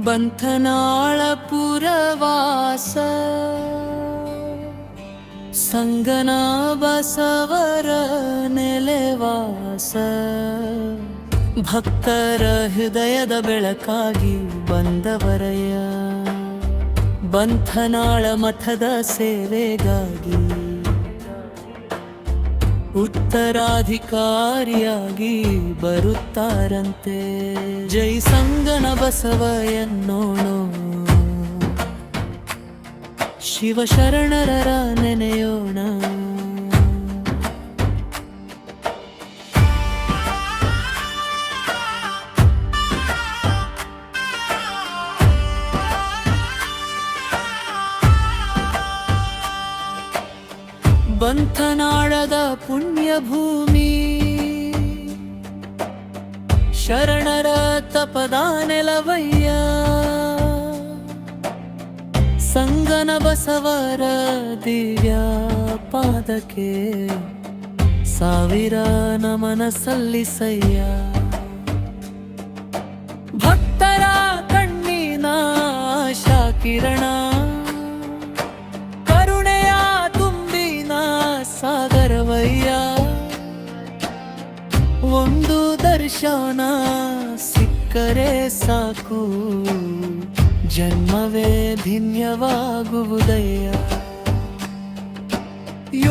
ಬಂಥನಾಳ ಪುರವಾಸ ಸಂಗನ ಬಸವರ ನೆಲೆವಾಸ ಭಕ್ತರ ಹೃದಯದ ಬೆಳಕಾಗಿ ಬಂದವರಯ್ಯ ಬಂಥನಾಳ ಮಠದ ಸೇವೆಗಾಗಿ ಉತ್ತರಾಧಿಕಾರಿಯಾಗಿ ಬರುತ್ತಾರಂತೆ ಜೈ ಸಂಗನ ಬಸವ ಎನ್ನೋಣ ಶಿವಶರಣರ ನೆನೆಯೋಣ ಬಂಥನಾಳದ ಪುಣ್ಯ ಭೂಮಿ ಶರಣರ ತಪದ ನೆಲವಯ್ಯ ಸಂಗನ ಬಸವರ ದಿವ್ಯ ಪಾದಕ್ಕೆ ಸಾವಿರ ನಮನ ಸಲ್ಲಿಸಯ್ಯ ಭಕ್ತರ ಕಣ್ಣಿನ ಆಶಾ ಕಿರಣ ಕರುಣೆಯ ತುಂಬಿನ ಸಾಗರವಯ್ಯ ಒಂದು ದರ್ಶನ ಸಿಕ್ಕರೆ ಸಾಕು ಜನ್ಮವೇ ಧನ್ಯವಾಗುವುದಯ್ಯ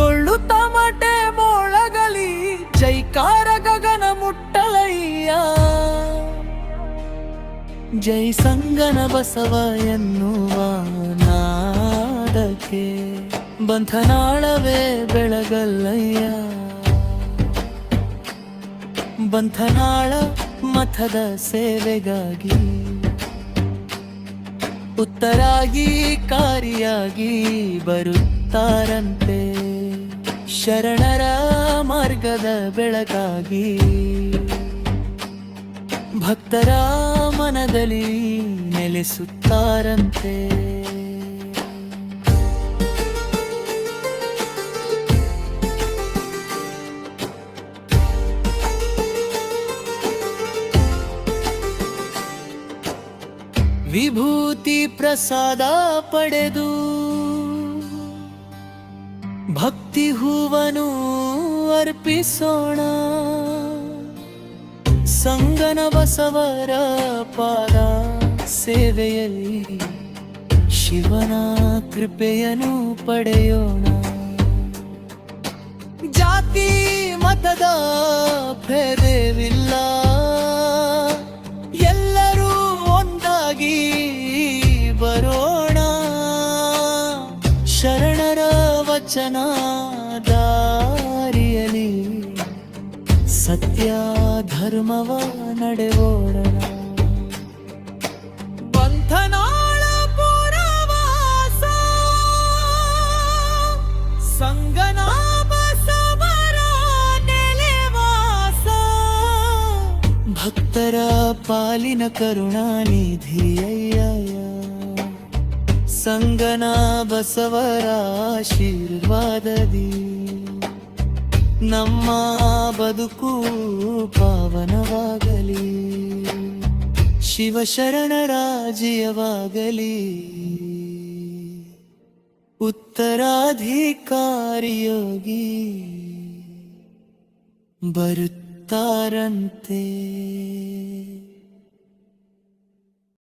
ಏಳು ತಮಟೆ ಮೊಳಗಲಿ ಜೈಕಾರ ಗಗನ ಮುಟ್ಟಲಯ್ಯ ಜೈ ಸಂಗನ ಬಸವ ಎನ್ನುವ ನಾದಕ್ಕೆ ಬಂಥನಾಳವೇ ಬೆಳಗಲ್ಲಯ್ಯ ಬಂಥನಾಳ ಮಠದ ಸೇವೆಗಾಗಿ ಉತ್ತರಾಧಿಕಾರಿಯಾಗಿ ಬರುತ್ತಾರಂತೆ ಶರಣರ ಮಾರ್ಗದ ಬೆಳಕಾಗಿ ಭಕ್ತರ ಮನದಲ್ಲಿ ನೆಲೆಸುತ್ತಾರಂತೆ ವಿಭೂತಿ ಪ್ರಸಾದ ಪಡೆದು ಭಕ್ತಿ ಹೂವನು ಅರ್ಪಿಸೋಣ ಸಂಗನ ಬಸವರ ಪಾದ ಸೇವೆಯಲ್ಲಿ ಶಿವನ ಕೃಪೆಯನ್ನು ಪಡೆಯೋಣ ಜಾತಿ ಮತದ ಭೇದವಿಲ್ಲ ಎಲ್ಲರೂ ಒಂದಾಗಿ ಬರೋಣ ಶರಣರ ವಚನ ದಾರಿಯಲಿ ಸತ್ಯ ಧರ್ಮವ ನಡೆಯೋಣ ಬಂಥನಾಳ ಪುರವಾಸ ಸಂಗನ ಬಸವರ ನೆಲೆವಾಸ ಭಕ್ತರ ಪಾಲಿನ ಕರುಣಾನಿಧಿಯಯ್ಯ ಸಂಗನ ಬಸವರ ಆಶೀರ್ವಾದದಿ ನಮ್ಮ ಬದುಕು ಪಾವನವಾಗಲಿ ಶಿವಶರಣರ ಜಯವಾಗಲಿ ಉತ್ತರಾಧಿಕಾರಿಯಾಗಿ ಬರುತ್ತಾರಂತೆ